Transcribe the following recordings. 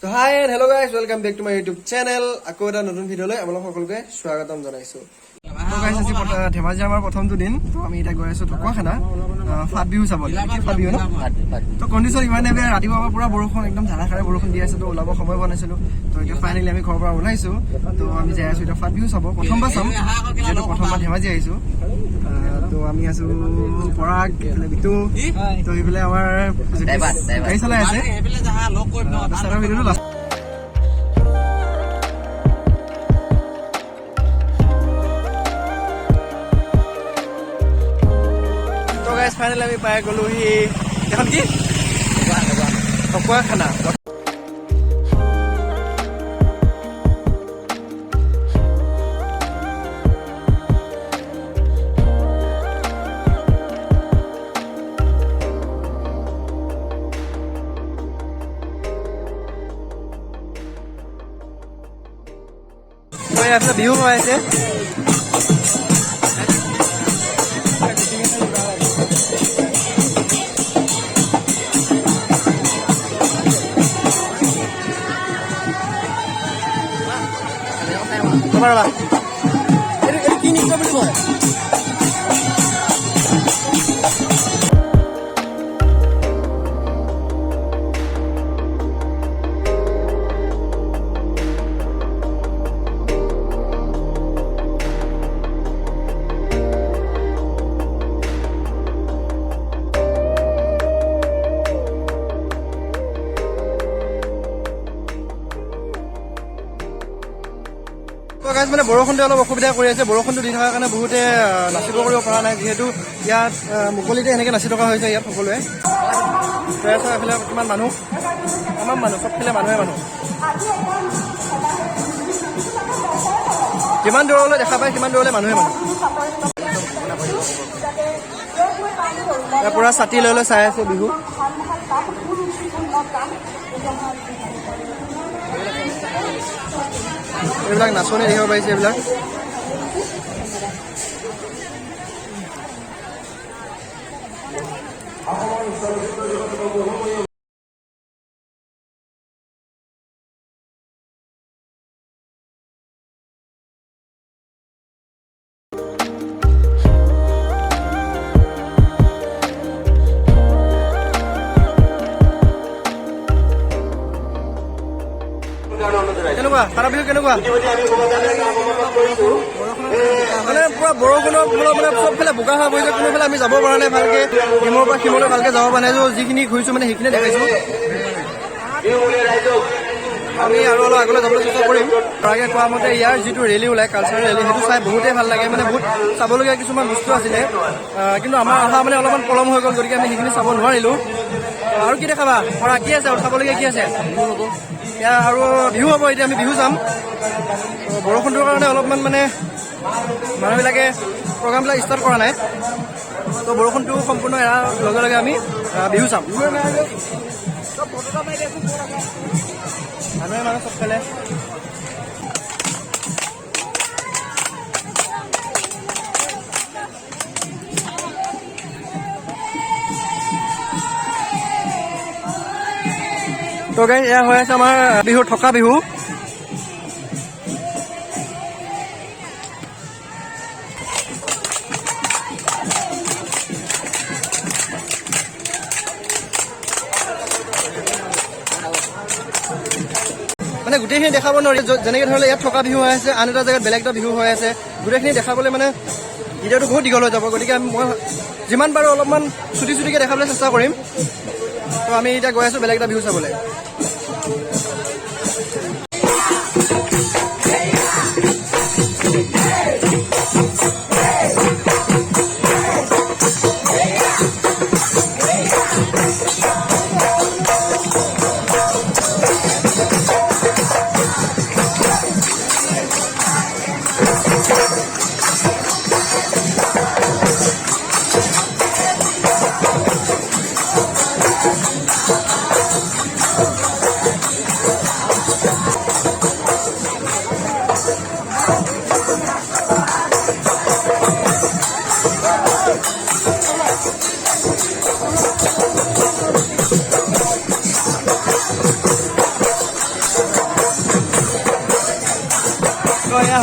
So hi and hello guys, welcome back to my YouTube channel. আকৌ এটা নতুন ভিডিঅ'লৈ আপোনালোক সকলোকে স্বাগতম জনাইছো। তো গাইস আজি ধেমাজি আমাৰ প্ৰথমটো দিন। তো আমি এটা গৈ আছো ঢকুৱাখানা ফাট বিহু চাবলৈ। ফাট বিহু ন? তো কণ্ডিশ্যন ইমানে বেয়া, ৰাতিপুৱাৰ পৰা পুৰা বৰষুণ একদম ধাৰাসাৰে বৰষুণ দি আছে। তো ওলাব সময় বনাইছিলো। তো এতিয়া ফাইনেলি আমি ঘৰৰ পৰা ওলাইছো। তো আমি যাই আছো এতিয়া ফাট বিহু চাব। প্ৰথমবাৰ চাম, যেহেতু প্ৰথমবাৰ ধেমাজি আহিছো। তো আমি আছো পৰাগ, এইফালে বিটু, তো এইফালে আমাৰ গাড়ী চলাই আছে। চাৰা ভিডিঅ'টো লাষ্ট ফাইনেলি আমি পাই গ'লোহি এখন কি ঢকুৱাখানা। বিহু হৈ আছে। কি নৃত্য বুলি কয়? মানে বৰষুণটো অলপ অসুবিধা কৰি আছে। বৰষুণটো দি থকাৰ কাৰণে বহুতে নাচিব কৰিব পৰা নাই, যিহেতু ইয়াত মুকলিতে এনেকৈ নাচি থকা হৈছে ইয়াত সকলোৱে। এইফালে কিমান মানুহ, আমাৰ মানুহ চবফালে মানুহে মানুহ। যিমান দূৰলৈ দেখা পায় সিমান দূৰলৈ মানুহে মানুহ। পুৰা ছাতি লৈ লৈ চাই আছে বিহু। এইবিলাক নাচনি দেখিব পাৰিছে এইবিলাক। কেনেকুৱা সাৰা বিহু কেনেকুৱা? মানে পুৰা বৰষুণৰ ফলত মানে চবফালে বোকা হৈ পৰিছে। কোনোফালে আমি যাব পৰা নাই ভালকে, সিমৰ পৰা সিমলৈ ভালকে যাব পৰা নাই। যিখিনি ঘূৰিছো মানে সেইখিনি দেখাইছো। আমি আৰু অলপ আগলৈ যাবলৈ চেষ্টা কৰিম। পৰাগে কোৱা মতে ইয়াৰ যিটো ৰেলী ওলাই, কালচাৰেল ৰেলী, সেইটো চাই বহুতেই ভাল লাগে। মানে বহুত চাবলগীয়া কিছুমান বস্তু আছিলে, কিন্তু আমাৰ অহা মানে অলপমান পলম হৈ গ'ল, গতিকে আমি সেইখিনি চাব নোৱাৰিলোঁ। আৰু কি দেখাবা পৰা কি আছে আৰু চাবলগীয়া কি আছে? এতিয়া আৰু বিহু হ'ব, এতিয়া আমি বিহু যাম। বৰষুণটোৰ কাৰণে অলপমান মানে মানুহবিলাকে প্ৰগ্ৰামবিলাক ষ্টাৰ্ট কৰা নাই। তো বৰষুণটো সম্পূৰ্ণ এৰাৰ লগে লগে আমি বিহু চাম। মানুহে মানুহ চবফালে তো গাইজ এয়া হৈ আছে আমাৰ বিহু, থকা বিহু। মানে গোটেইখিনি দেখাব নোৱাৰি। যেনেকৈ ধৰিলে ইয়াত থকা বিহু হৈ আছে, আন এটা জেগাত বেলেগ এটা বিহু হৈ আছে। গোটেইখিনি দেখাবলৈ মানে ভিডিঅ'টো বহুত দীঘল হৈ যাব, গতিকে মই যিমান পাৰোঁ অলপমান চুটি চুটিকৈ দেখাবলৈ চেষ্টা কৰিম। তো আমি এতিয়া গৈ আছোঁ বেলেগ এটা বিহু চাবলৈ।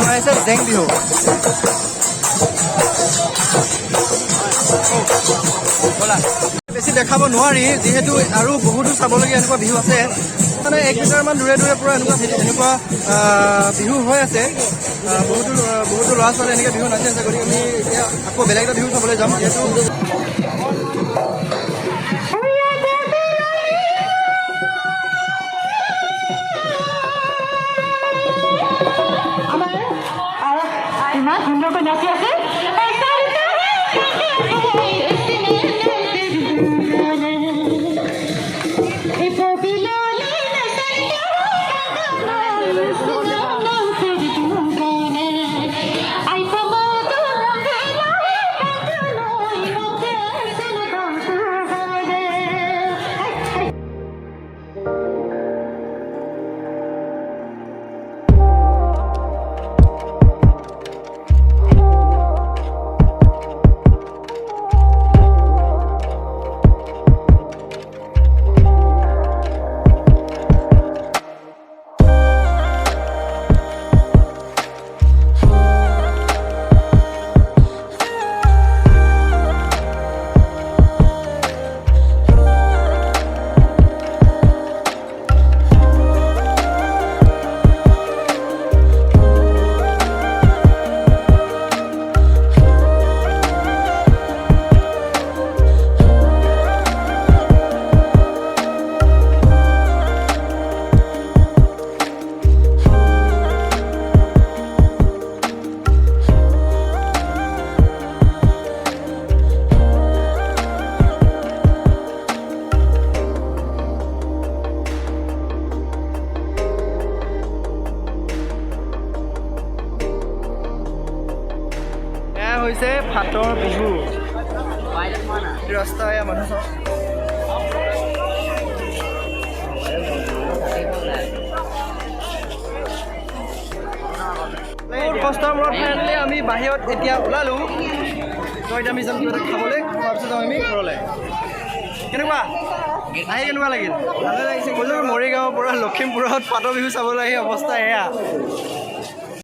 হৈ আছে জেং বিহু। বেছি দেখাব নোৱাৰি যিহেতু আৰু বহুতো চাবলগীয়া এনেকুৱা বিহু আছে, মানে 1 মিটাৰমান দূৰে দূৰে পৰা এনেকুৱা বিহু হৈ আছে। বহুতো ল'ৰা ছোৱালী এনেকৈ বিহু নাচি আছে। গতিকে আমি এতিয়া আকৌ বেলেগ এটা বিহু চাবলৈ যাম। যিহেতু ইমান সুন্দৰকৈ নাচি আছে। হৈছে ফাটৰ বিহু। ৰাস্তা এয়া মানুহ চাওক। কষ্টৰ মূৰত ফাইনেলি আমি বাহিৰত এতিয়া ওলালোঁ। তো এতিয়া আমি যাম কিবা এটা খাবলৈ, তাৰপিছত যাম আমি ঘৰলৈ। কেনেকুৱা আহি কেনেকুৱা লাগিল? ভালে লাগিছে। কৈছোঁ মৰিগাঁৱৰ পৰা লখিমপুৰত ফাটৰ বিহু চাবলৈ আহি অৱস্থা এয়া।